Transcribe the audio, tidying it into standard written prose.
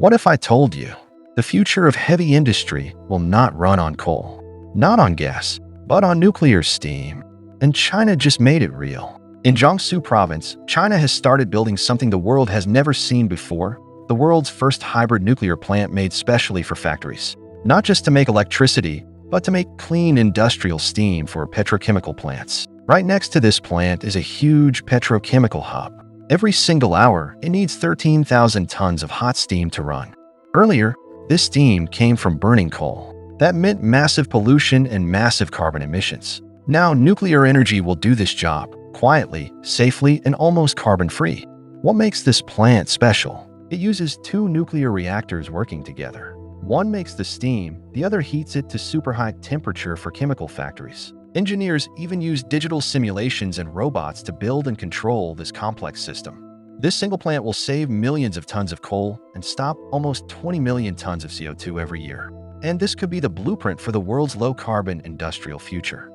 What if I told you the future of heavy industry will not run on coal, not on gas, but on nuclear steam? And China just made it real. In Jiangsu Province, China has started building something the world has never seen before, the world's first hybrid nuclear plant made specially for factories. Not just to make electricity, but to make clean industrial steam for petrochemical plants. Right next to this plant is a huge petrochemical hub. Every single hour, it needs 13,000 tons of hot steam to run. Earlier, this steam came from burning coal. That meant massive pollution and massive carbon emissions. Now, nuclear energy will do this job, quietly, safely, and almost carbon-free. What makes this plant special? It uses two nuclear reactors working together. One makes the steam, the other heats it to super high temperature for chemical factories. Engineers even use digital simulations and robots to build and control this complex system. This single plant will save millions of tons of coal and stop almost 20 million tons of CO2 every year. And this could be the blueprint for the world's low-carbon industrial future.